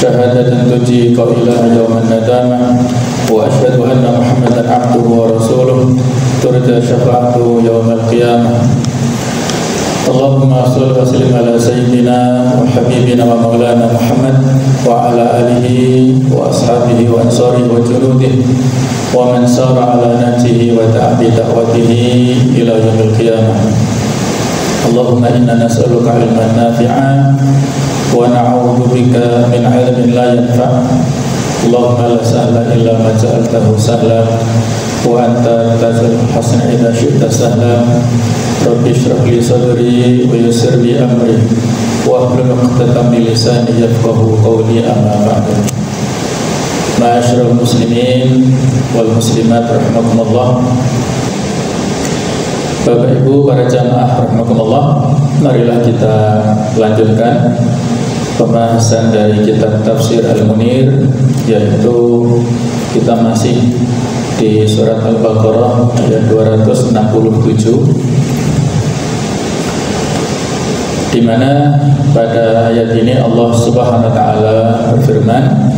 شهادة تجيء إلى يوم الندامة وأشهد أن محمدا عبده ورسوله ترجى شفاعته يوم القيامة اللهم صل وسلم على سيدنا وحبيبنا ومولانا محمد وعلى آله وأصحابه وأنصاره وجنوده ومن سار على نهجه ودعا بدعوته إلى يوم القيامة اللهم إنا نسألك علما نافعا ونعوذ بك من علم لا ينفع اللهم لا سهل إلا ما جعلته سهلا وأنت تجعل الحسن إذا شئت سهلا رب اشرح لي صدري ويسر لي أمري واحلل عقدة من لساني يفقهوا قولي أما بعد Ma'asyiral muslimin wal muslimat rahimakumullah. Bapak Ibu para jamaah rahimakumullah, marilah kita lanjutkan pembahasan dari kitab Tafsir Al-Munir, yaitu kita masih di surat Al-Baqarah ayat 267, di mana pada ayat ini Allah Subhanahu wa taala berfirman,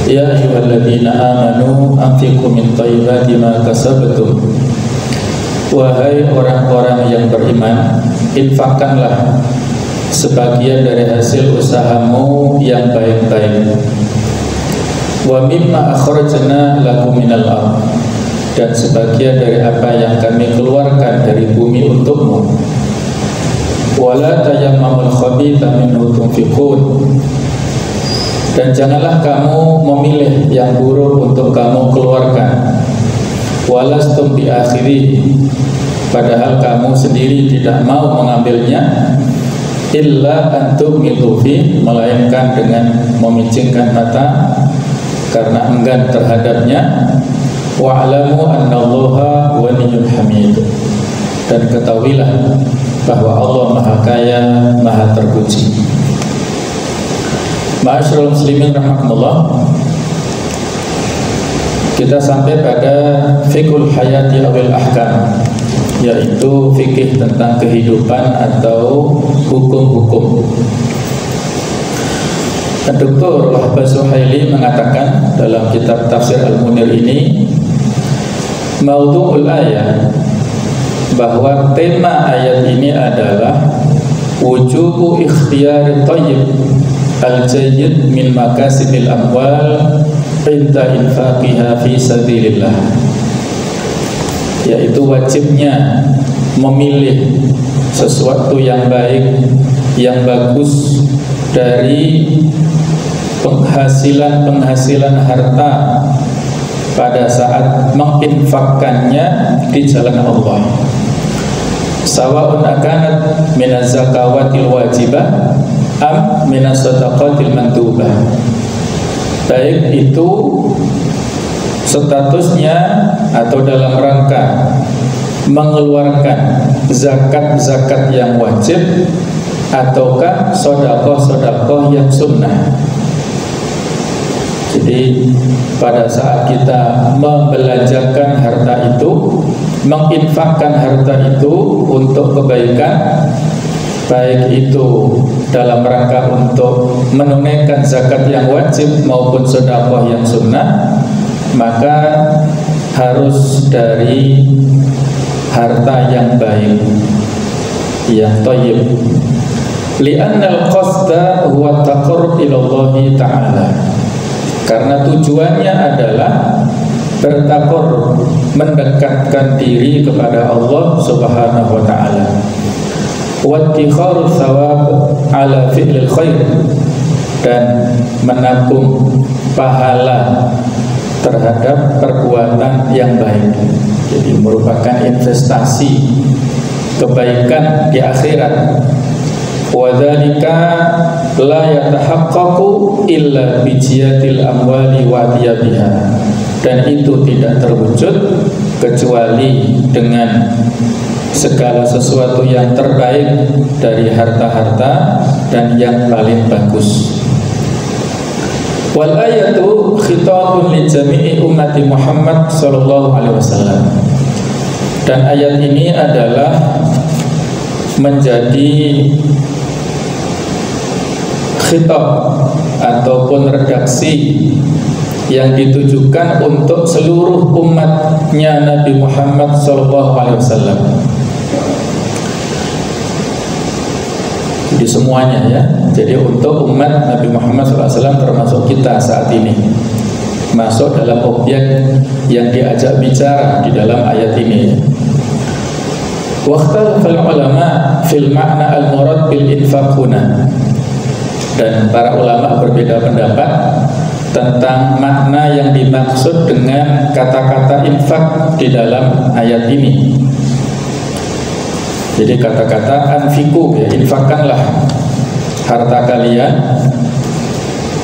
Ya ayyuhalladzina amanu anfiqu min thayyibati ma kasabtum. Wahai orang-orang yang beriman, infakkanlah sebagian dari hasil usahamu yang baik-baik. Wa mimma akhrajna lakum minal ardh, dan sebagian dari apa yang kami keluarkan dari bumi untukmu. Wala tayammamul khabitha minhu tunfiqun, dan janganlah kamu memilih yang buruk untuk kamu keluarkan. Walastum biakhiri, padahal kamu sendiri tidak mau mengambilnya. Illa antum mitufi, melainkan dengan memicingkan mata karena enggan terhadapnya. Wa'lamu annallaha waniyyun hamid, dan ketahuilah bahwa Allah Maha Kaya, Maha Terpuji. Ma'asyiral muslimin rahimakumullah, kita sampai pada fiqhul hayati awil ahkam, yaitu fikih tentang kehidupan atau hukum-hukum. Dr. Wahbah Suhaili mengatakan dalam kitab Tafsir Al-Munir ini, maudhu'ul ayat, bahwa tema ayat ini adalah wujubu ikhtiyari thayyib al-jayyid min makasibil amwal inda infaqiha fi sabilillah, yaitu wajibnya memilih sesuatu yang baik, yang bagus dari penghasilan harta pada saat menginfakkannya di jalan Allah. Sawa'un akanat minaz zakawatil wajibah am minas sadaqatil mandubah, baik itu statusnya atau dalam rangka mengeluarkan zakat-zakat yang wajib ataukah sedekah-sedekah yang sunnah. Jadi pada saat kita membelanjakan harta itu, menginfakkan harta itu untuk kebaikan, baik itu dalam rangka untuk menunaikan zakat yang wajib maupun sedekah yang sunnah, maka harus dari harta yang baik, yang thayyib. Li'annal qasda huwa taqarrub ila Allah Ta'ala, karena tujuannya adalah bertaqarrub, mendekatkan diri kepada Allah Subhanahu wa taala. Wattikharu thawab ala fi'lil khair, dan menabung pahala terhadap perbuatan yang baik. Jadi merupakan investasi kebaikan di akhirat. Wa dzalika la yatahaqqaqu illa bi jiyatil amwali wa thiyabiha, dan itu tidak terwujud kecuali dengan segala sesuatu yang terbaik dari harta-harta dan yang paling bagus. Wal ayatu khitabun li jami'i ummati Muhammad sallallahu alaihi wasallam, dan ayat ini adalah menjadi khitab ataupun redaksi yang ditujukan untuk seluruh umatnya Nabi Muhammad SAW. Jadi semuanya ya. Jadi untuk umat Nabi Muhammad SAW termasuk kita saat ini masuk dalam objek yang diajak bicara di dalam ayat ini. Waqtalafal ulama fil ma'na al-murad bil infaq huna. Dan para ulama berbeda pendapat tentang makna yang dimaksud dengan kata-kata infak di dalam ayat ini. Jadi kata-kata anfiku, ya, infakkanlah harta kalian.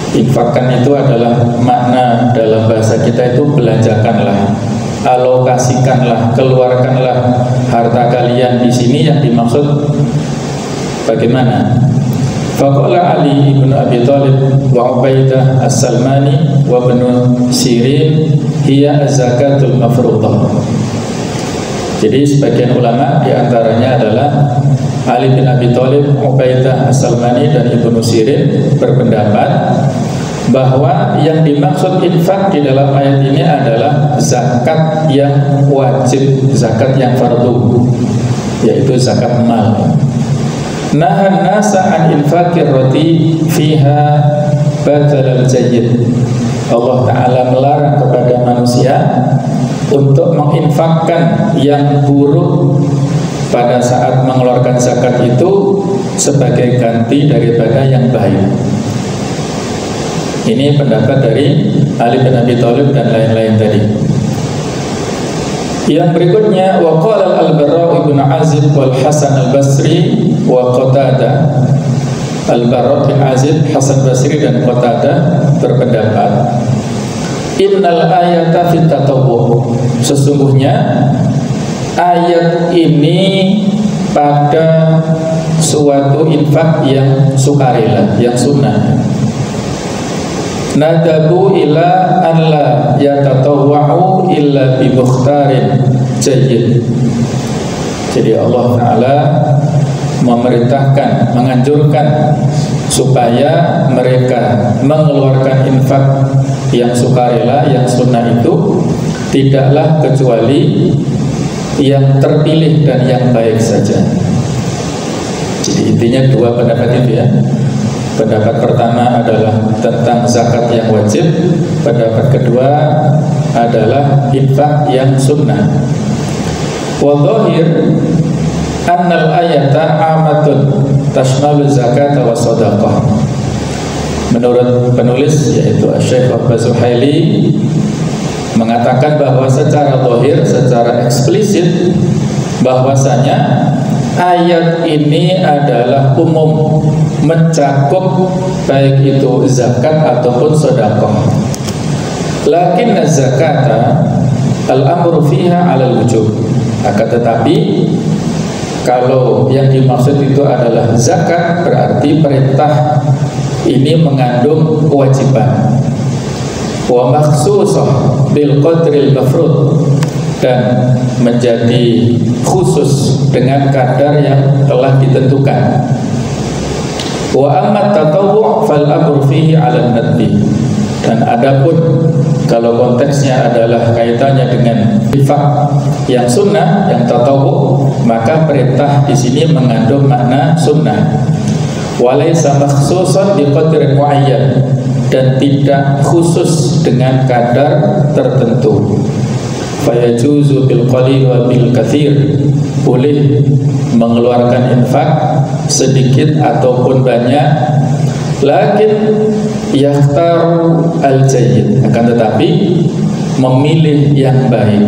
Infakkan itu adalah makna dalam bahasa kita itu belanjakanlah, alokasikanlah, keluarkanlah harta kalian. Di sini yang dimaksud bagaimana? Faqala Ali ibn Abi Thalib wa Ubaidah as-Salmani wa ibn Sirin hiya az-zakatul mafruḍah. Jadi sebagian ulama diantaranya adalah Ali bin Abi Thalib, Ubaidah as-Salmani dan Ibnu Sirin berpendapat bahwa yang dimaksud infak di dalam ayat ini adalah zakat yang wajib, zakat yang fardu, yaitu zakat mal. Nahan nasa an infakir roti fiha batal al-jayyid. Allah Ta'ala melarang kepada manusia untuk menginfakkan yang buruk pada saat mengeluarkan zakat itu sebagai ganti daripada yang baik. Ini pendapat dari Ali bin Abi Thalib dan lain-lain tadi. Yang berikutnya waqala al-Barra' ibn Azib wal Hasan al-Basri wa Qatadah. Al-Barra' bin Azib, Hasan Basri dan Qatadah berpendapat innal ayata fit tatawwu. Sesungguhnya ayat ini pada suatu infak yang sukarela, yang sunnah. Nadabu ila an la yatatawwa'u illa bi mukhtarin jayyid. Jadi Allah Ta'ala memerintahkan, menganjurkan supaya mereka mengeluarkan infak yang sukarela, yang sunnah itu tidaklah kecuali yang terpilih dan yang baik saja. Jadi intinya dua pendapat itu ya. Pendapat pertama adalah tentang zakat yang wajib. Pendapat kedua adalah infak yang sunnah. Wa dhahir annal ayata amatun tashmalu zakat wa sadaqah. Menurut penulis yaitu Syekh Abbas Zuhaili mengatakan bahwa secara zahir, secara eksplisit bahwasanya ayat ini adalah umum, mencakup baik itu zakat ataupun sedekah. Lakin zakata al-amru fiha 'ala al-wujub. Akan tetapi kalau yang dimaksud itu adalah zakat, berarti perintah ini mengandung kewajiban. Wa makhsusah bil qadril mafrud, dan menjadi khusus dengan kadar yang telah ditentukan. Wa amma tatawwu' fal amru fihi 'ala an-nadbi. Dan adapun kalau konteksnya adalah kaitannya dengan infak yang sunnah, yang tatawwu', maka perintah di sini mengandung makna sunnah. Walaysa makhsusan bi qadrin muayyan, dan tidak khusus dengan kadar tertentu. Fayajuzu bil qalil wa bil katsir, boleh mengeluarkan infak sedikit ataupun banyak. Lakin yakhtaru al-jayyid, akan tetapi memilih yang baik.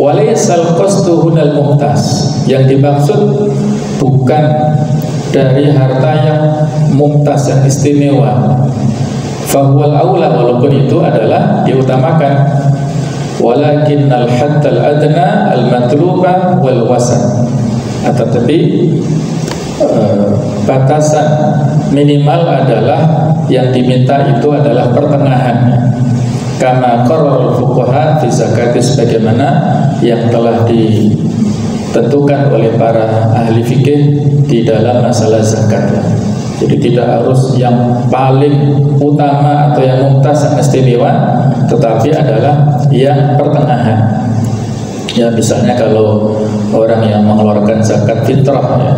Walaysal qasdu hunal mumtaz, yang dimaksud bukan dari harta yang mumtaz, yang istimewa. Fahuwal aula, walaupun itu adalah diutamakan. Walakinnal hattal adna al-matluba wal wasan, tetapi batasan minimal adalah yang diminta itu adalah pertengahan. Kama qarrarul fuqaha fi zakati, sebagaimana yang telah ditentukan oleh para ahli fikih di dalam masalah zakat. Jadi tidak harus yang paling utama atau yang mumtaz yang istimewa, tetapi adalah yang pertengahan. Ya misalnya kalau orang yang mengeluarkan zakat fitrah ya,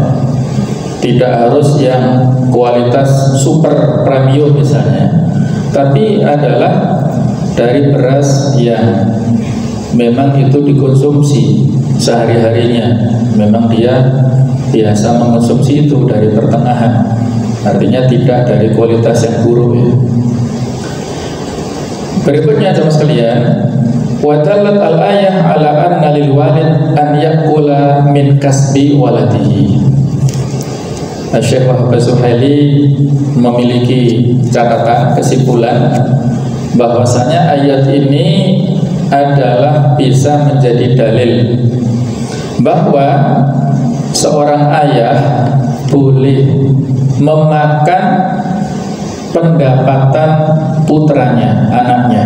tidak harus yang kualitas super premium misalnya, tapi adalah dari beras yang memang itu dikonsumsi sehari-harinya, memang dia biasa mengonsumsi itu dari pertengahan, artinya tidak dari kualitas yang buruk ya. Berikutnya jemaah sekalian, wa dallat al-ayah ala anna lil walid an yakula min kasbi waladihi. Syekh Wahab Suhaili memiliki catatan kesimpulan bahwasanya ayat ini adalah bisa menjadi dalil bahwa seorang ayah boleh memakan pendapatan putranya, anaknya.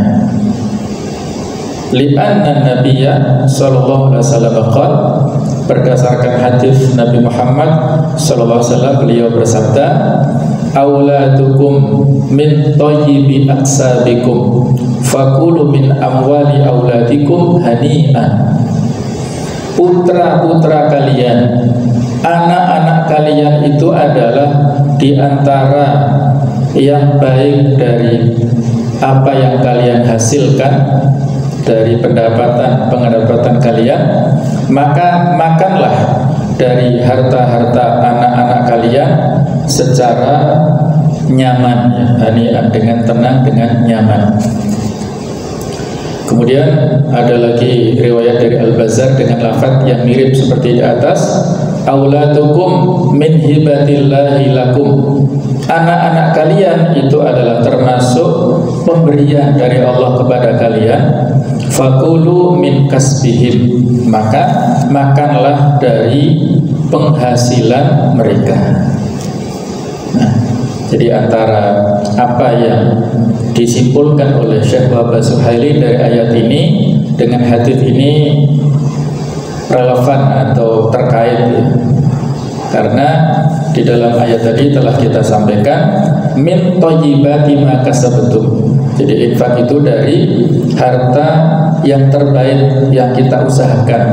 Li'anna Nabiyya sallallahu alaihi wasallam qala, berdasarkan hadis Nabi Muhammad sallallahu alaihi wasallam, beliau bersabda, auladukum min thayyibi aksabikum fakulu min amwali auladikum hani'an. Putra-putra kalian, anak-anak kalian itu adalah di antara yang baik dari apa yang kalian hasilkan dari pendapatan kalian, maka makanlah dari harta-harta anak-anak kalian secara nyaman, hani'an, dengan tenang, dengan nyaman. Kemudian ada lagi riwayat dari Al-Bazzar dengan lafaz yang mirip seperti di atas, auladukum min hibatillahi lakum. Anak-anak kalian itu adalah termasuk pemberian dari Allah kepada kalian. Fakulu min kasbihim, maka makanlah dari penghasilan mereka. Nah, jadi antara apa yang disimpulkan oleh Syekh Wahab Suhaili dari ayat ini dengan hadis ini relevan atau terkait ya. Karena di dalam ayat tadi telah kita sampaikan min thayyibati ma kasabtum. Jadi infak itu dari harta yang terbaik yang kita usahakan.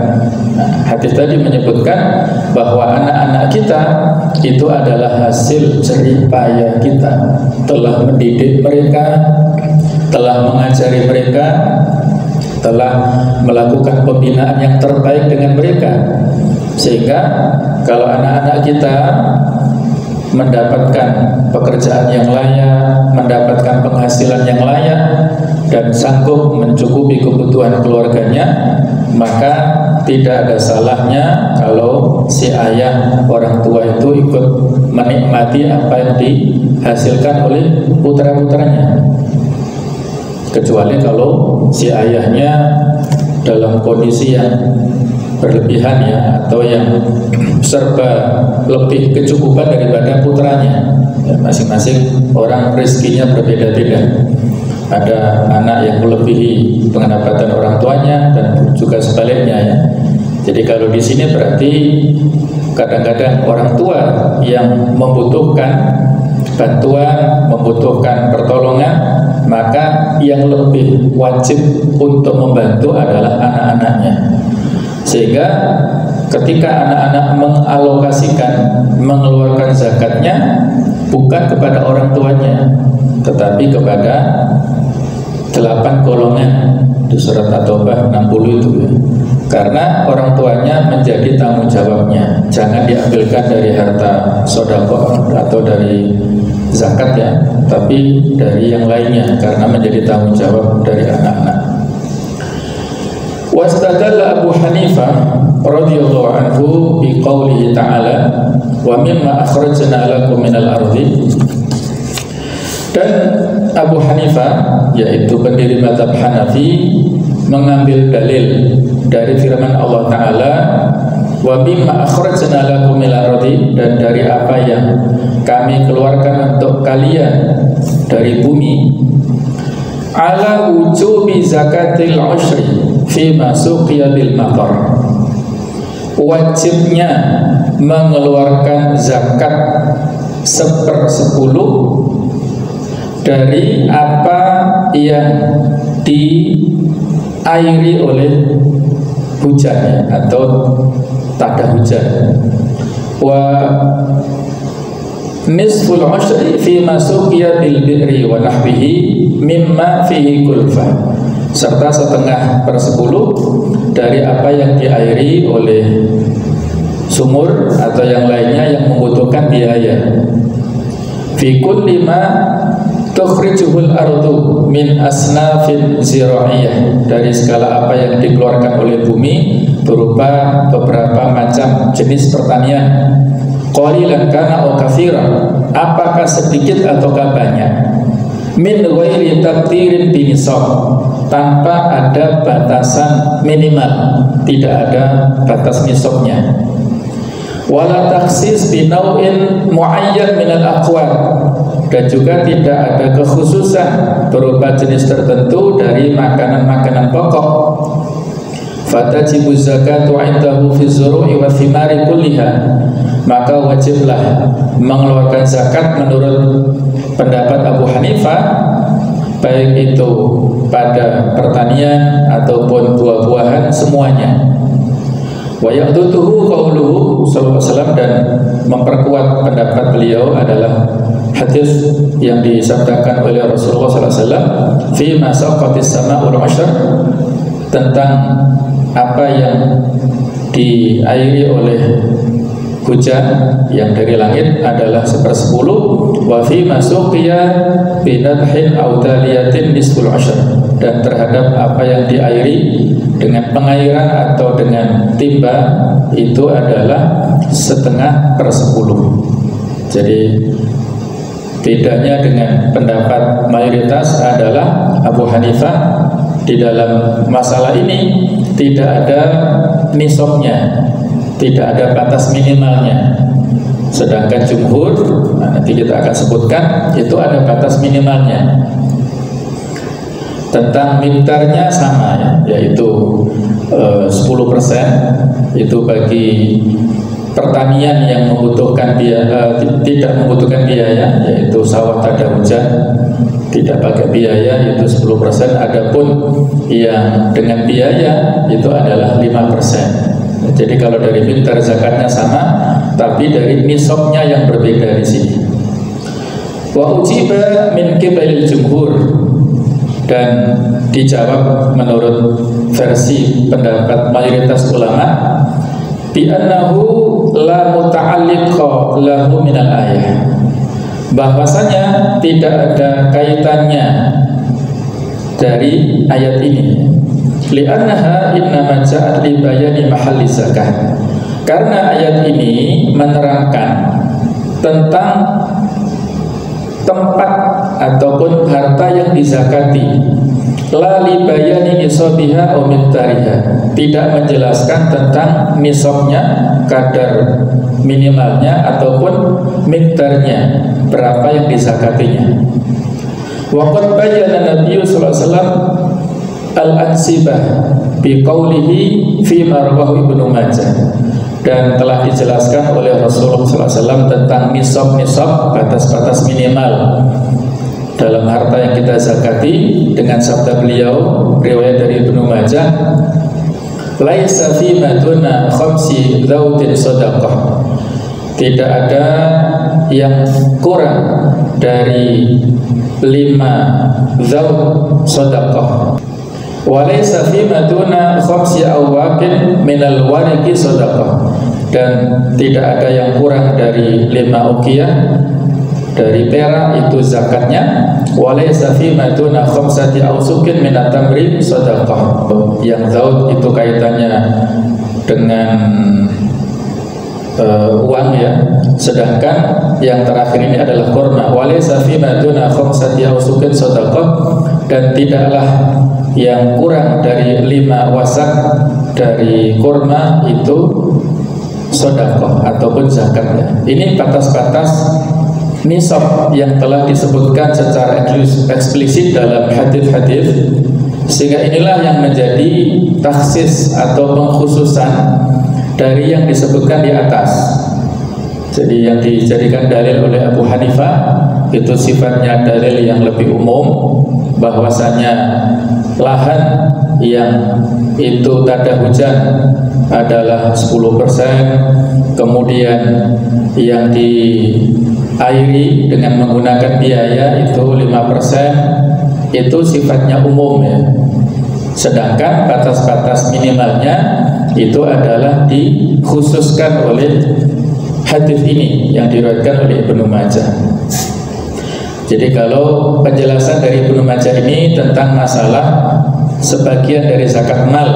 Nah, hadis tadi menyebutkan bahwa anak-anak kita itu adalah hasil jerih payah kita, telah mendidik mereka, telah mengajari mereka, telah melakukan pembinaan yang terbaik dengan mereka. Sehingga kalau anak-anak kita mendapatkan pekerjaan yang layak, mendapatkan penghasilan yang layak, dan sanggup mencukupi kebutuhan keluarganya, maka tidak ada salahnya kalau si ayah, orang tua itu ikut menikmati apa yang dihasilkan oleh putra-putranya. Kecuali kalau si ayahnya dalam kondisi yang berlebihan ya, atau yang serba lebih kecukupan daripada putranya ya, masing-masing orang rezekinya berbeda-beda. Ada anak yang melebihi pendapatan orang tuanya dan juga sebaliknya ya. Jadi kalau di sini berarti kadang-kadang orang tua yang membutuhkan bantuan, membutuhkan pertolongan, maka yang lebih wajib untuk membantu adalah anak-anaknya. Sehingga ketika anak-anak mengalokasikan, mengeluarkan zakatnya bukan kepada orang tuanya, tetapi kepada 8 golongan di surat At-Taubah 60 itu ya. Karena orang tuanya menjadi tanggung jawabnya, jangan diambilkan dari harta sedekah atau dari zakat ya, tapi dari yang lainnya, karena menjadi tanggung jawab dari anak-anak. Wastadalla Abu Hanifah radhiyallahu anhu bi qoulihi ta'ala wa mimma akhrajna lakum minal ardi. Dan Abu Hanifah, yaitu pendiri mazhab Hanafi, mengambil dalil dari firman Allah Ta'ala wa mimma akhrajna lakum minal ardi, dan dari apa yang kami keluarkan untuk kalian dari bumi, ala wujubi zakatil ushri fi masuqiya bil maqar, wajibnya mengeluarkan zakat 1/10 dari apa yang diairi oleh hujan atau tada hujan. Wa nisful ushri fi masuqiya bil bi'ri wa nahwihi mimma fihi kulfah, serta 1/10 dari apa yang diairi oleh sumur atau yang lainnya yang membutuhkan biaya. Fi kulli ma tukhrijuhul ardu min asnafin zira'iyah, dari segala apa yang dikeluarkan oleh bumi berupa beberapa macam jenis pertanian. Qalilan kana aw katsiran, apakah sedikit ataukah banyak. Min ghairi taqdirin binisab, tanpa ada batasan minimal, tidak ada batas nisabnya. Wala taksis binau'in muayyan minal aqwat, dan juga tidak ada kekhususan berupa jenis tertentu dari makanan-makanan pokok. Fatajibu zakatu 'indahu fi zuru'i wa thimari kulliha, maka wajiblah mengeluarkan zakat menurut pendapat Abu Hanifah, baik itu pada pertanian ataupun buah-buahan semuanya. Wa ya'duduhu qauluhu sallallahu alaihi wasallam, dan memperkuat pendapat beliau adalah hadis yang disabdakan oleh Rasulullah sallallahu alaihi wasallam fi ma saqatis sama'ul 'ashr, tentang apa yang diairi oleh hujan yang dari langit adalah 1/10. Wa fi masuqiya binadhin aw taliyatin nisful 'ashr, dan terhadap apa yang diairi dengan pengairan atau dengan timba itu adalah 1/10. Jadi bedanya dengan pendapat mayoritas adalah Abu Hanifah di dalam masalah ini tidak ada nisabnya, tidak ada batas minimalnya. Sedangkan jumhur, nanti kita akan sebutkan, itu ada batas minimalnya. Tentang miktarnya sama ya, yaitu 10%, itu bagi pertanian yang membutuhkan biaya, tidak membutuhkan biaya, yaitu sawah tada hujan, tidak pakai biaya, itu 10%. Adapun yang dengan biaya itu adalah 5%. Jadi kalau dari miktar zakatnya sama, tapi dari nisabnya yang berbeda di sini. Wa ujiba min qibalil jumhur, dan dijawab menurut versi pendapat mayoritas ulama, bi annahu la muta'alliqa lahu minal ayah, bahwasanya tidak ada kaitannya dari ayat ini. Li'annaha innama ja'at li bayani mahalli zakah, karena ayat ini menerangkan tentang tempat ataupun harta yang dizakati, la li bayani nisabiha aw miqdariha, tidak menjelaskan tentang nisabnya, kadar minimalnya ataupun miqdarnya, berapa yang dizakatinya. Wa qad bayyana Nabi sallallahu alaihi wasallam al-ansibah bi qawlihi fi ma rawahu Ibnu Majah, dan telah dijelaskan oleh Rasulullah SAW tentang nisab-nisab, batas-batas minimal dalam harta yang kita zakati, dengan sabda beliau riwayat dari Ibnu Majah, laisa fi maduna khamsi dzautin shadaqah, tidak ada yang kurang dari 5 dzaut shadaqah. Walaysa fi maduna khamsi awaqin minal wariqi shadaqah, dan tidak ada yang kurang dari 5 uqiyah dari perak itu zakatnya. Walaysa fi maduna khamsati awsuqin minat tamri shadaqah, yang zaud itu kaitannya dengan uang ya, sedangkan yang terakhir ini adalah kurma. Walaysa fi maduna khamsati awsuqin shadaqah, dan tidaklah yang kurang dari 5 wasak dari kurma itu sedekah ataupun zakatnya. Ini batas-batas nisab yang telah disebutkan secara eksplisit dalam hadis-hadis, sehingga inilah yang menjadi taksis atau pengkhususan dari yang disebutkan di atas. Jadi yang dijadikan dalil oleh Abu Hanifah itu sifatnya dalil yang lebih umum, bahwasanya lahan yang itu tanda hujan adalah 10%, kemudian yang diairi dengan menggunakan biaya itu 5%, itu sifatnya umum ya. Sedangkan batas-batas minimalnya itu adalah dikhususkan oleh hadis ini yang diriwayatkan oleh Ibnu Majah. Jadi kalau penjelasan dari Ibnu Majah ini tentang masalah sebagian dari zakat mal,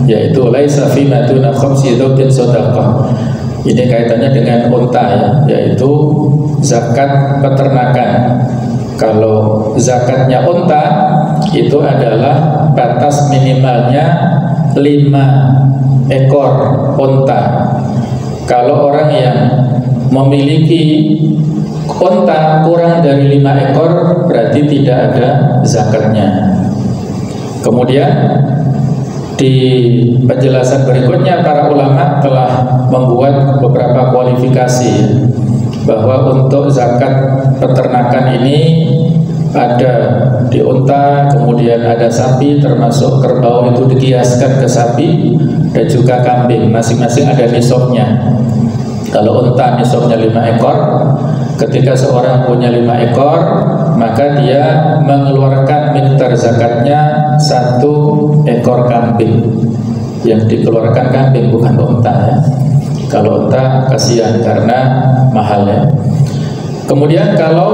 yaitu laisa fi ma duna khamsi dzawjin shadaqah. Ini kaitannya dengan unta ya, yaitu zakat peternakan. Kalau zakatnya unta itu adalah batas minimalnya 5 ekor unta. Kalau orang yang memiliki unta kurang dari 5 ekor berarti tidak ada zakatnya. Kemudian di penjelasan berikutnya para ulama telah membuat beberapa kualifikasi bahwa untuk zakat peternakan ini ada di unta, kemudian ada sapi, termasuk kerbau itu dikiaskan ke sapi, dan juga kambing, masing-masing ada nisabnya. Kalau unta nisabnya 5 ekor, ketika seorang punya 5 ekor, maka dia mengeluarkan miktar zakatnya 1 ekor kambing. Yang dikeluarkan kambing bukan unta ya. Kalau unta kasihan karena mahal ya. Kemudian kalau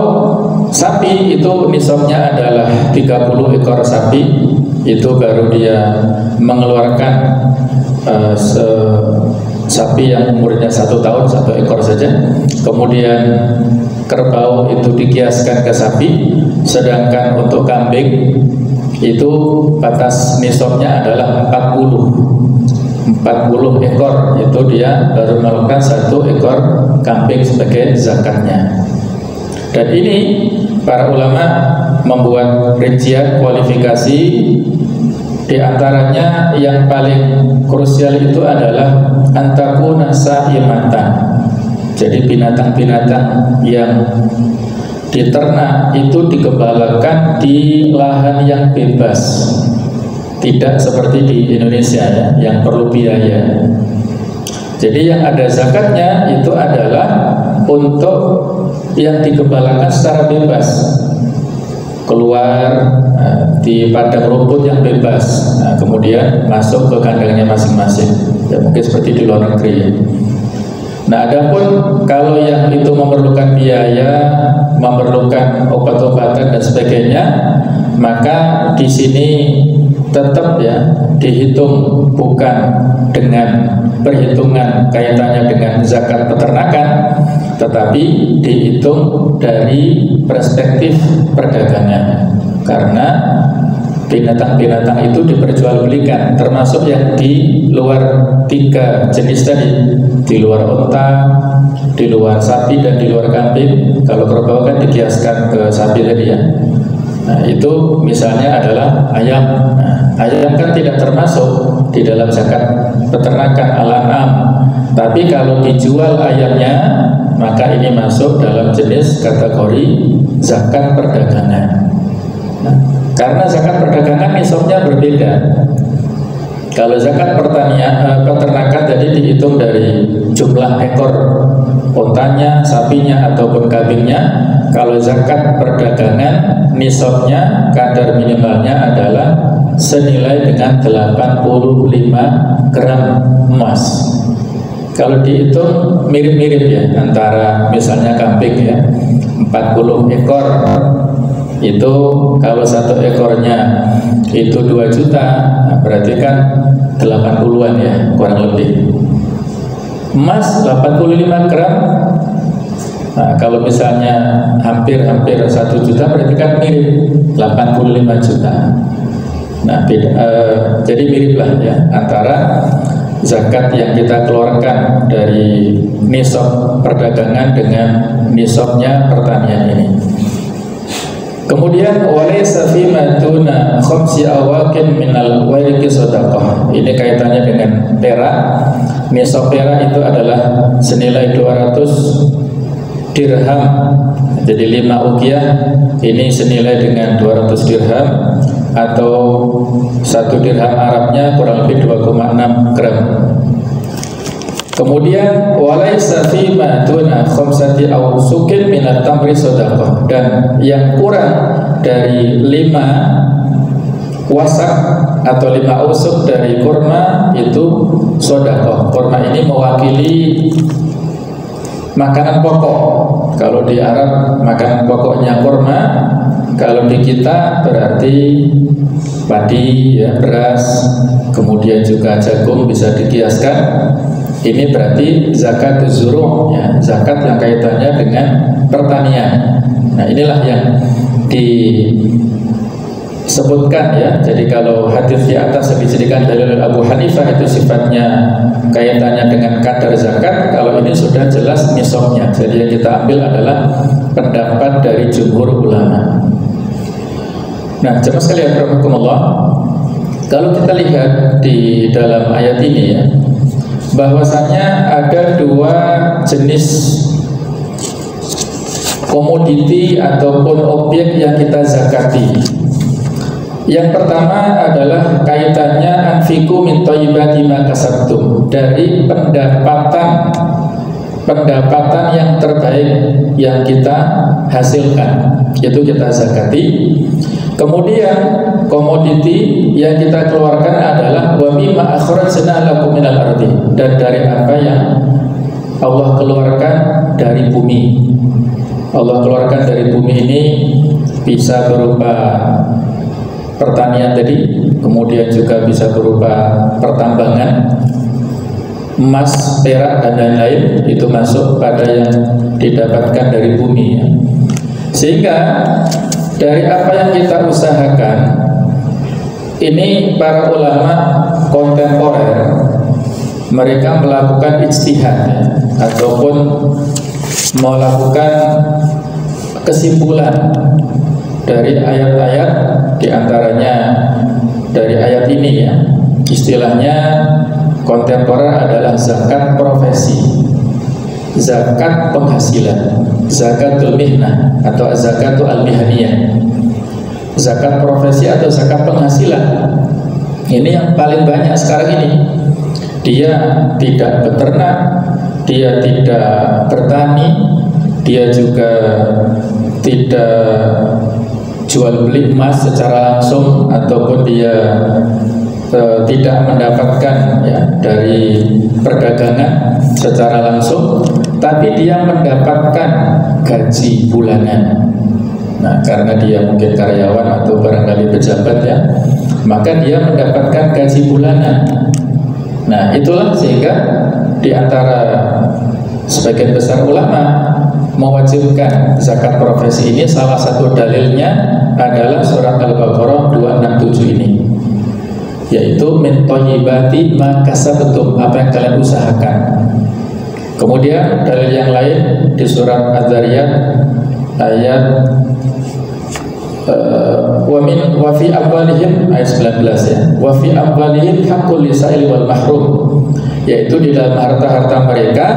sapi itu nisabnya adalah 30 ekor sapi, itu baru dia mengeluarkan sapi yang umurnya 1 tahun 1 ekor saja. Kemudian kerbau itu dikiaskan ke sapi, sedangkan untuk kambing itu batas nisabnya adalah 40 ekor, itu dia baru melakukan 1 ekor kambing sebagai zakatnya. Dan ini para ulama membuat rincian kualifikasi, di antaranya yang paling krusial itu adalah antakuna sa'imatan. Jadi binatang-binatang yang diternak itu digembalakan di lahan yang bebas, tidak seperti di Indonesia ya, yang perlu biaya. Jadi yang ada zakatnya itu adalah untuk yang digembalakan secara bebas, keluar di padang rumput yang bebas, kemudian masuk ke kandangnya masing-masing. Ya mungkin seperti di luar negeri ya. Nah, adapun kalau yang itu memerlukan biaya, memerlukan obat-obatan dan sebagainya, maka di sini tetap ya dihitung bukan dengan perhitungan kaitannya dengan zakat peternakan, tetapi dihitung dari perspektif perdagangan. Karena binatang-binatang itu diperjualbelikan, termasuk yang di luar 3 jenis tadi, di luar unta, di luar sapi, dan di luar kambing. Kalau kerbau kan dikiaskan ke sapi tadi ya. Nah, itu misalnya adalah ayam. Nah, ayam kan tidak termasuk di dalam zakat peternakan al-an'am. Tapi kalau dijual ayamnya, maka ini masuk dalam jenis kategori zakat perdagangan. Nah, karena zakat perdagangan nisabnya berbeda. Kalau zakat peternakan jadi dihitung dari jumlah ekor untanya, sapinya ataupun kambingnya. Kalau zakat perdagangan nisabnya kadar minimalnya adalah senilai dengan 85 gram emas. Kalau dihitung mirip-mirip ya, antara misalnya kambing ya 40 ekor, itu kalau 1 ekornya itu 2 juta, nah berarti kan 80-an ya kurang lebih. Emas 85 gram. Nah, kalau misalnya hampir 1 juta berarti kan mirip 85 juta. Nah, jadi miriplah ya antara zakat yang kita keluarkan dari nisab perdagangan dengan nisabnya pertanian ini. Kemudian walaysa fi ma duna khamsi awaqin minal wariqi shadaqah. Ini kaitannya dengan perak. Nisab perak itu adalah senilai 200 dirham. Jadi 5 uqiyah ini senilai dengan 200 dirham, atau 1 dirham Arabnya kurang lebih 2,6 gram. Kemudian walaysa fi ma duna khamsati awsukin minat tamri shadaqah, dan yang kurang dari 5 wasak atau 5 ausuk dari kurma itu shadaqah. Kurma ini mewakili makanan pokok. Kalau di Arab makanan pokoknya kurma, kalau di kita berarti padi, ya, beras, kemudian juga jagung bisa dikiaskan. Ini berarti zakat zuru', ya, zakat yang kaitannya dengan pertanian. Nah, inilah yang disebutkan, ya. Jadi kalau hadis di atas yang dijadikan dalil Abu Hanifah itu sifatnya kaitannya dengan kadar zakat, kalau ini sudah jelas nisabnya. Jadi yang kita ambil adalah pendapat dari jumhur ulama. Nah, jemaah sekalian rahimakumullah, kalau kita lihat di dalam ayat ini, ya, bahwasanya ada 2 jenis komoditi ataupun objek yang kita zakati. Yang pertama adalah kaitannya anfiqu min thayyibati ma kasabtum, dari pendapatan yang terbaik yang kita hasilkan, itu kita zakati. Kemudian komoditi yang kita keluarkan adalah wa mimma akhrajna lakum minal ardi, dan dari apa yang Allah keluarkan dari bumi. Allah keluarkan dari bumi ini bisa berupa pertanian tadi, kemudian juga bisa berupa pertambangan, emas, perak, dan lain-lain. Itu masuk pada yang didapatkan dari bumi, ya. Sehingga dari apa yang kita usahakan ini, para ulama kontemporer mereka melakukan ijtihad, ya, ataupun melakukan kesimpulan dari ayat-ayat, diantaranya dari ayat ini, ya. Istilahnya kontemporer adalah zakat profesi, zakat penghasilan, zakatul mihnah atau zakatul al-mihniyah. Zakat profesi atau zakat penghasilan ini yang paling banyak sekarang ini. Dia tidak beternak, dia tidak bertani, dia juga tidak jual beli emas secara langsung, ataupun dia tidak mendapatkan, ya, dari perdagangan secara langsung, tapi dia mendapatkan gaji bulanan. Nah, karena dia mungkin karyawan atau barangkali pejabat, ya, maka dia mendapatkan gaji bulanan. Nah, itulah sehingga di antara sebagian besar ulama mewajibkan zakat profesi ini, salah satu dalilnya adalah surat Al-Baqarah 267 ini, yaitu min thayyibati ma kasabtum, apa yang kalian usahakan. Kemudian dalil yang lain di surat Az-Zariyat ayat wa fi amwalihim ayat 19, ya, wa fi amwalihim haqqul lisaili wal mahrum, yaitu di dalam harta-harta mereka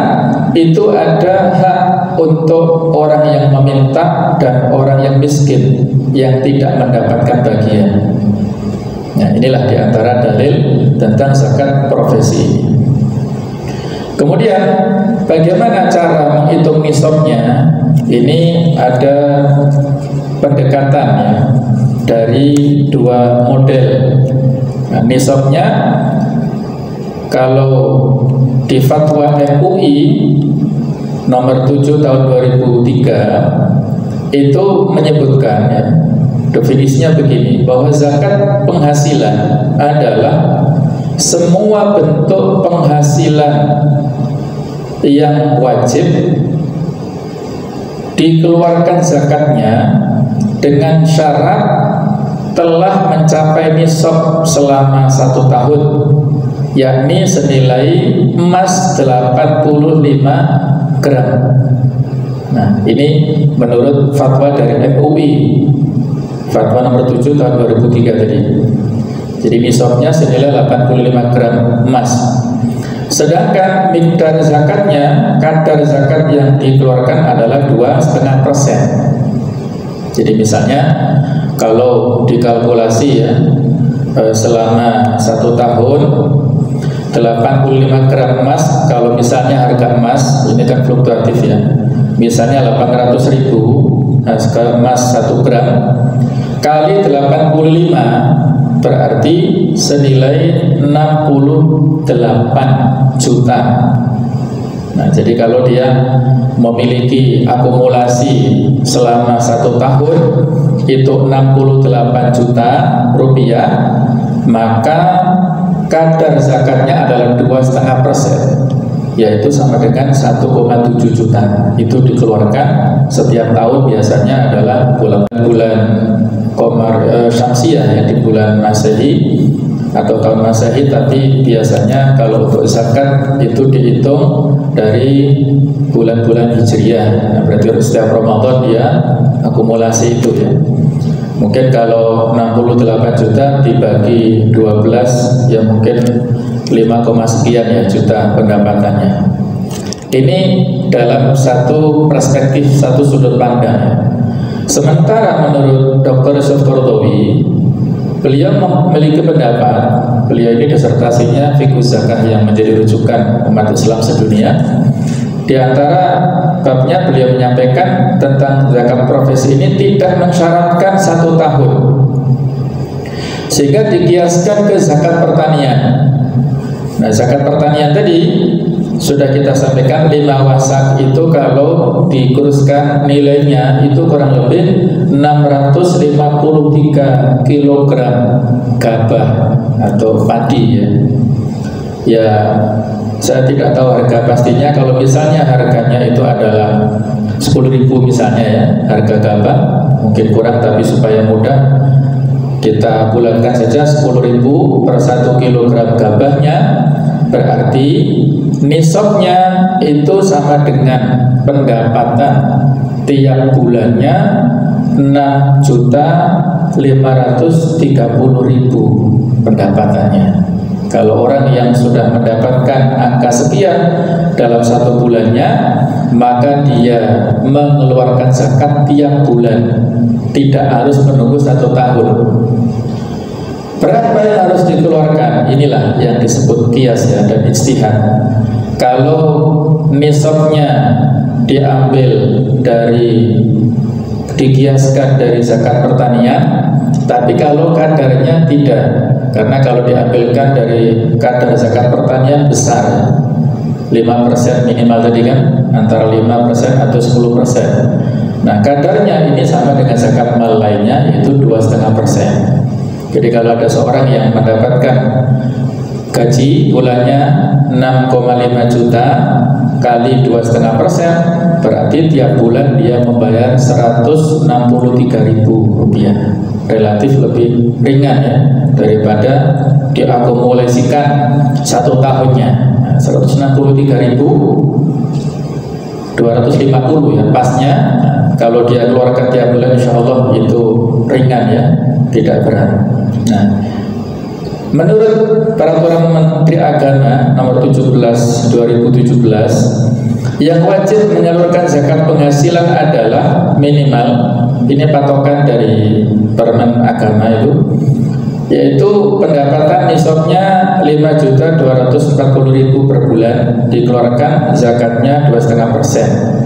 itu ada hak untuk orang yang meminta dan orang yang miskin yang tidak mendapatkan bagian. Nah, inilah di antara dalil tentang zakat profesi ini. Kemudian bagaimana cara menghitung nisabnya? Ini ada pendekatan, ya, dari 2 model. Nah, nisabnya kalau di fatwa MUI nomor 7 tahun 2003 itu menyebutkan, ya, definisinya begini, bahwa zakat penghasilan adalah semua bentuk penghasilan yang wajib dikeluarkan zakatnya dengan syarat telah mencapai nisab selama 1 tahun, yakni senilai emas 85 gram. Nah, ini menurut fatwa dari MUI, fatwa nomor 7 tahun 2003 tadi. Jadi nisabnya senilai 85 gram emas. Sedangkan mikdar zakatnya, kadar zakat yang dikeluarkan adalah 2,5%. Jadi misalnya kalau dikalkulasi ya, selama 1 tahun 85 gram emas, kalau misalnya harga emas ini kan fluktuatif ya, misalnya 800.000 emas 1 gram kali 85 berarti senilai 68 juta. Nah, jadi kalau dia memiliki akumulasi selama 1 tahun itu 68 juta rupiah, maka kadar zakatnya adalah 2,5%, yaitu sama dengan 1,7 juta. Itu dikeluarkan setiap tahun, biasanya adalah bulan Syamsiah ya, di bulan Masehi atau tahun Masehi, tapi biasanya kalau untuk zakat itu dihitung dari bulan-bulan Hijriah. Nah, berarti setiap Ramadan dia akumulasi itu ya. Mungkin kalau 68 juta dibagi 12 ya mungkin 5, sekian ya juta pendapatannya. Ini dalam satu perspektif, satu sudut pandang. Sementara menurut Dr. Yusuf Qaradawi, beliau memiliki pendapat, beliau ini disertasinya Fiqh Zakah yang menjadi rujukan umat Islam sedunia. Di antara babnya beliau menyampaikan tentang zakat profesi ini tidak mensyaratkan 1 tahun, sehingga dikiaskan ke zakat pertanian. Nah, zakat pertanian tadi sudah kita sampaikan 5 wasak itu kalau dikuruskan nilainya itu kurang lebih 653 kg gabah atau padi ya. Ya, saya tidak tahu harga pastinya. Kalau misalnya harganya itu adalah 10.000 misalnya ya, harga gabah, mungkin kurang, tapi supaya mudah kita bulatkan saja 10.000 per 1 kg gabahnya, berarti nisabnya itu sama dengan pendapatan tiap bulannya 6.530.000 pendapatannya. Kalau orang yang sudah mendapatkan angka sekian dalam 1 bulannya, maka dia mengeluarkan zakat tiap bulan, tidak harus menunggu 1 tahun. Berapa yang harus dikeluarkan? Inilah yang disebut qiyas ya, dan ijtihad. Kalau nisabnya diambil dari, dikiaskan dari zakat pertanian, tapi kalau kadarnya tidak, karena kalau diambilkan dari kadar zakat pertanian besar, 5% minimal tadi kan, antara 5% atau 10%. Nah, kadarnya ini sama dengan zakat mal lainnya, yaitu 2,5%. Jadi kalau ada seorang yang mendapatkan gaji bulannya 6,5 juta kali 2,5%, berarti tiap bulan dia membayar 163.000 rupiah. Relatif lebih ringan ya daripada diakumulasikan 1 tahunnya. 163.250 ya pasnya. Kalau dia keluarkan tiap bulan, insya Allah itu ringan ya, tidak berat. Nah, menurut Peraturan Menteri Agama Nomor 17 2017, yang wajib menyalurkan zakat penghasilan adalah minimal, ini patokan dari Permen Agama itu, yaitu pendapatan nisabnya 5.240.000 per bulan, dikeluarkan zakatnya 2,5%.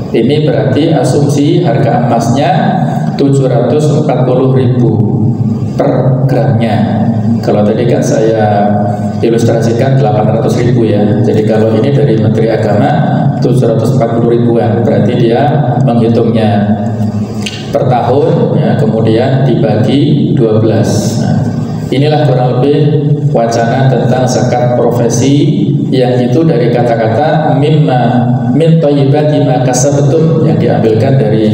Ini berarti asumsi harga emasnya 740.000 per gramnya. Kalau tadi kan saya ilustrasikan 800.000 ya. Jadi kalau ini dari Menteri Agama 740.000-an, berarti dia menghitungnya per tahun ya, kemudian dibagi 12. Nah, inilah kurang lebih wacana tentang zakat profesi, yang itu dari kata-kata mimma min thayyibati ma kasabtum, yang diambilkan dari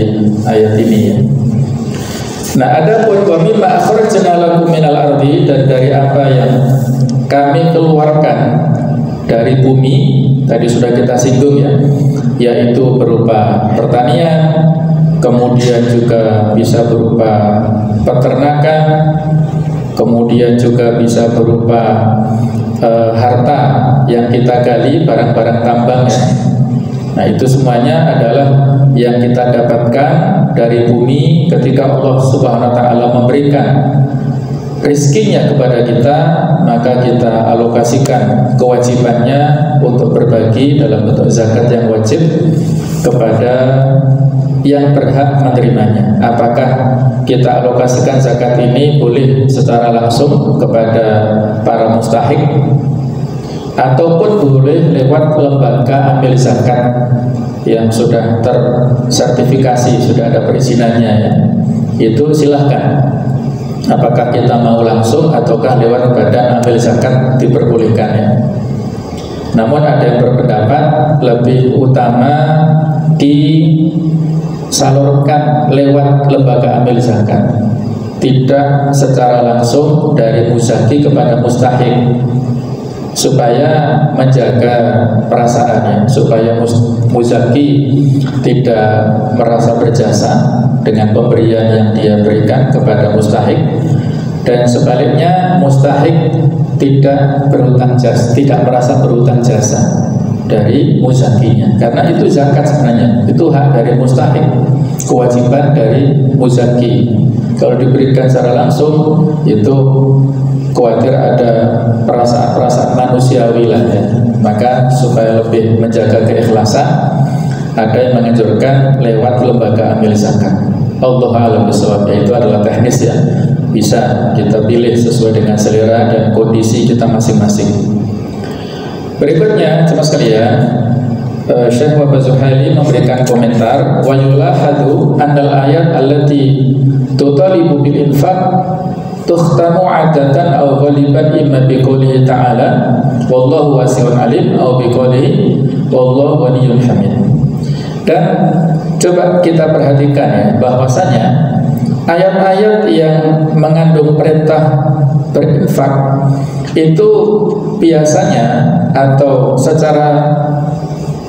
ayat ini ya. Nah, adapun wa mimma akhrajna lakum minal ardi, dan dari apa yang kami keluarkan dari bumi, tadi sudah kita singgung ya, yaitu berupa pertanian, kemudian juga bisa berupa peternakan, kemudian juga bisa berupa harta yang kita gali, barang-barang tambang ya. Nah itu semuanya adalah yang kita dapatkan dari bumi ketika Allah Subhanahu wa Ta'ala memberikan rizkinya kepada kita, maka kita alokasikan kewajibannya untuk berbagi dalam bentuk zakat yang wajib kepada yang berhak menerimanya. Apakah kita alokasikan zakat ini boleh secara langsung kepada para mustahik, ataupun boleh lewat lembaga amil zakat yang sudah tersertifikasi, sudah ada perizinannya ya. Itu silahkan. Apakah kita mau langsung ataukah lewat badan amil zakat diperbolehkan ya. Namun ada yang berpendapat lebih utama disalurkan lewat lembaga amil zakat, tidak secara langsung dari muzaki kepada mustahik, supaya menjaga perasaannya, supaya muzaki tidak merasa berjasa dengan pemberian yang dia berikan kepada mustahik, dan sebaliknya mustahik tidak berhutang jasa, tidak merasa berhutang jasa dari muzakinya, karena itu zakat sebenarnya, itu hak dari mustahik, kewajiban dari muzaki. Kalau diberikan secara langsung itu khawatir ada perasaan-perasaan manusiawi lah ya. Maka supaya lebih menjaga keikhlasan, ada yang menganjurkan lewat lembaga amil zakat. Allahu a'lam bishawab, itu adalah teknis ya, bisa kita pilih sesuai dengan selera dan kondisi kita masing-masing. Berikutnya jemaah sekalian, Syekh Wahbah Zuhaili memberikan komentar, wa yulahadu annal ayat allati tutalibu bil infaq tukhtamu adatan aw ghaliban imma biqoulihi ta'ala wallahu wasi'un alim aw biqoulihi wallahu waliyyun hamid. Dan coba kita perhatikan ya, bahwasanya ayat-ayat yang mengandung perintah berinfak itu biasanya atau secara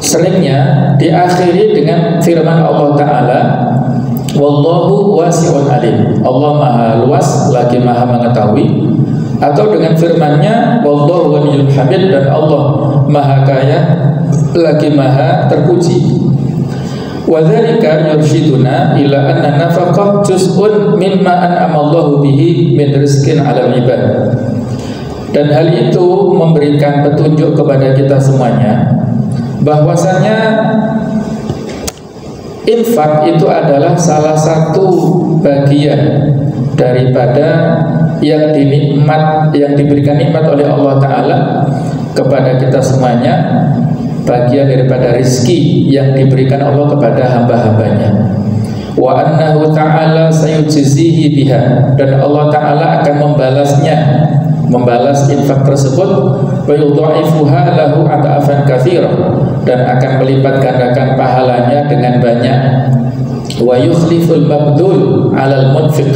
seringnya diakhiri dengan firman Allah Ta'ala, wallahu wasi'un alim, Allah maha luas lagi maha mengetahui, atau dengan firman-Nya wallahu waliyyun hamid, dan Allah maha kaya lagi maha terpuji. Wa dzalika yursyiduna ila anna nafaqah juz'un mimma an'ama Allahu bihi min rizqin 'alal ibad. Dan hal itu memberikan petunjuk kepada kita semuanya bahwasanya infak itu adalah salah satu bagian daripada yang diberikan nikmat oleh Allah Ta'ala kepada kita semuanya, bagian daripada rizki yang diberikan Allah kepada hamba-hambanya. Wa annahu ta'ala sayujzihi biha, dan Allah Ta'ala akan membalas infak tersebut, wa yudha'ifuha lahu ad'afan katsira, dan akan melipat gandakan pahalanya dengan banyak. Wa yukhliful mabdul 'alal munfiq,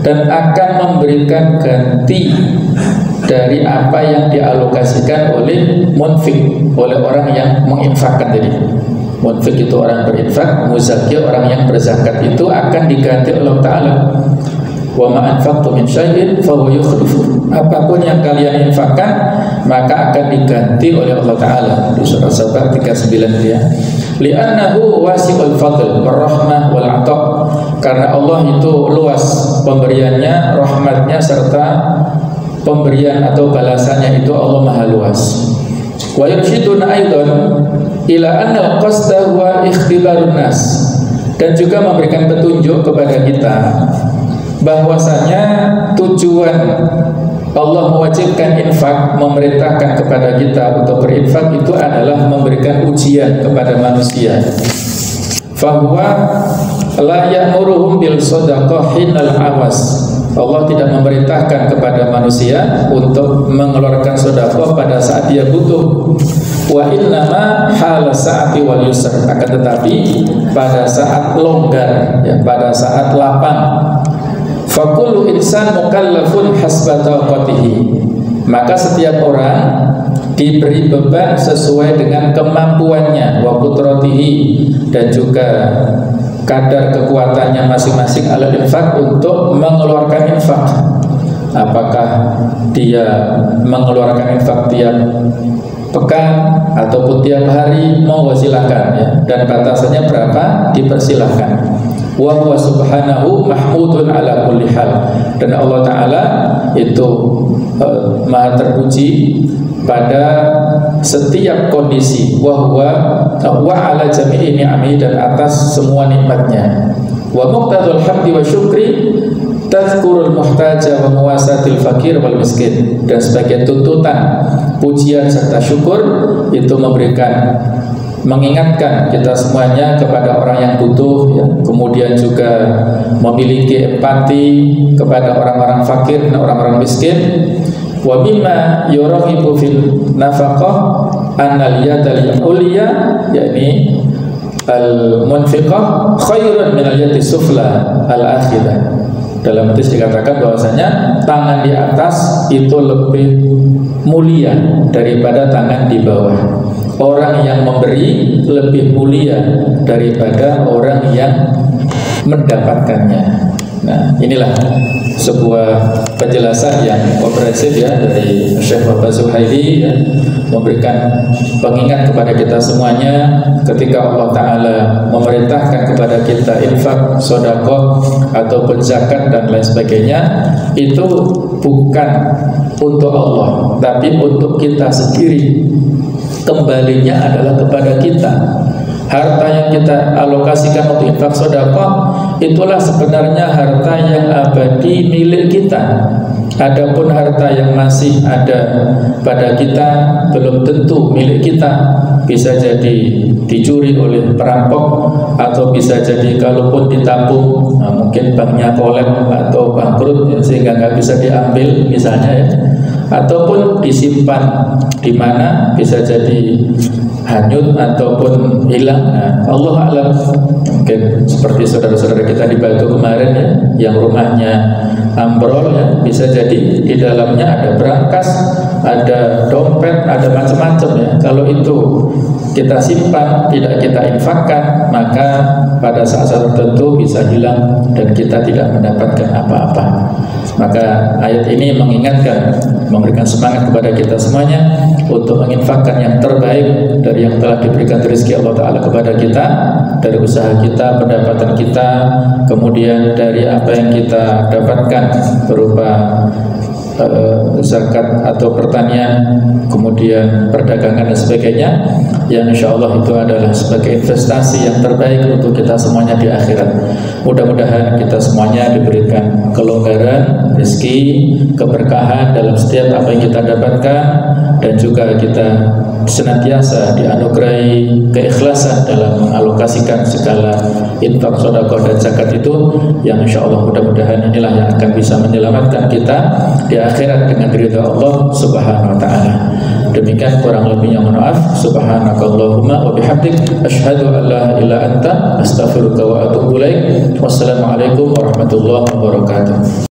dan akan memberikan ganti dari apa yang dialokasikan oleh munfik, oleh orang yang menginfakkan tadi. Munfik itu orang berinfak, muzaki orang yang berzakat, itu akan diganti oleh Allah Ta'ala. Wa ma anfaqtum min syai'in fa huwa yukhlifu. Apapun yang kalian infakkan maka akan diganti oleh Allah Ta'ala. Di surah Sabah 39 dia. Li'annahu wasi'ul fadl warahmah wal 'ata'. Karena Allah itu luas pemberiannya, rahmatnya, serta pemberian atau balasannya itu Allah maha luas. Wa yursyiduna aidan ila anna al-qasda huwa ikhtibarun nas, dan juga memberikan petunjuk kepada kita bahwasanya tujuan Allah mewajibkan infak, memerintahkan kepada kita untuk berinfak itu adalah memberikan ujian kepada manusia. Fahuwa la ya'muruhum bil shadaqah hinal awas. Allah tidak memerintahkan kepada manusia untuk mengeluarkan sedekah pada saat dia butuh. Wa innama hal sa'ati wal yusr, akan tetapi pada saat longgar, ya, pada saat lapang. Fakullu insan mukallafun hasba taqatihi, maka setiap orang diberi beban sesuai dengan kemampuannya, wa qudratihi, dan juga kadar kekuatannya masing-masing ala infak untuk mengeluarkan infak. apakah dia mengeluarkan infak tiap pekan ataupun tiap hari, monggo silakan ya, dan batasannya berapa dipersilahkan. Wa huwa subhanahu mahmudun ala kulli hal, dan Allah Ta'ala itu maha terpuji pada setiap kondisi. Wa ala jami'i ni'ami, dan atas semua nikmatnya. Wa muqtadul hamdi wa syukri tadhkurul muhtaja wa muwasatil fakir wal miskin, dan sebagai tuntutan pujian serta syukur itu mengingatkan kita semuanya kepada orang yang butuh ya. Kemudian juga memiliki empati kepada orang-orang fakir dan orang-orang miskin. Wa mimma yurahibu fil nafaqah annal yadal ulya, yakni al-munfiqah khairun min al-yadi sufla al-akhirah. Dalam hadis dikatakan bahwasanya tangan di atas itu lebih mulia daripada tangan di bawah. Orang yang memberi lebih mulia daripada orang yang mendapatkannya. Nah, inilah sebuah penjelasan yang komprehensif ya dari Syekh Bapak Zuhaili ya, memberikan pengingat kepada kita semuanya ketika Allah Ta'ala memerintahkan kepada kita infak, sedekah ataupun zakat dan lain sebagainya, itu bukan untuk Allah tapi untuk kita sendiri. Kembalinya adalah kepada kita. Harta yang kita alokasikan untuk infak sedekah itulah sebenarnya harta yang abadi milik kita. Adapun harta yang masih ada pada kita belum tentu milik kita. Bisa jadi dicuri oleh perampok, atau bisa jadi kalaupun ditabung, mungkin banknya kolab atau bangkrut ya, sehingga nggak bisa diambil misalnya ya. Ataupun disimpan di mana bisa jadi hanyut ataupun hilang. Nah, Allah alam. Mungkin seperti saudara-saudara kita di Batu kemarin ya, yang rumahnya ambrol ya, bisa jadi di dalamnya ada berangkas, ada dompet, ada macam-macam ya. Kalau itu kita simpan, tidak kita infakkan, maka pada saat tertentu bisa hilang dan kita tidak mendapatkan apa-apa. Maka ayat ini mengingatkan, memberikan semangat kepada kita semuanya untuk menginfakkan yang terbaik dari yang telah diberikan rezeki Allah Ta'ala kepada kita, dari usaha kita, pendapatan kita, kemudian dari apa yang kita dapatkan berupa zakat atau pertanian, kemudian perdagangan dan sebagainya, yang insya Allah itu adalah sebagai investasi yang terbaik untuk kita semuanya di akhirat. Mudah-mudahan kita semuanya diberikan kelonggaran, rezeki, keberkahan dalam setiap apa yang kita dapatkan, dan juga kita senantiasa dianugerahi keikhlasan dalam mengalokasikan segala infak, sedekah dan zakat itu, yang insya Allah mudah-mudahan inilah yang akan bisa menyelamatkan kita di akhirat dengan ridha Allah Subhanahu wa Ta'ala. Demikian kurang lebihnya mohon maaf. Subhanakallahumma wa bihamdik asyhadu an la ilaha illa anta astaghfiruka wa atubu ilaik. Wassalamualaikum warahmatullahi wabarakatuh.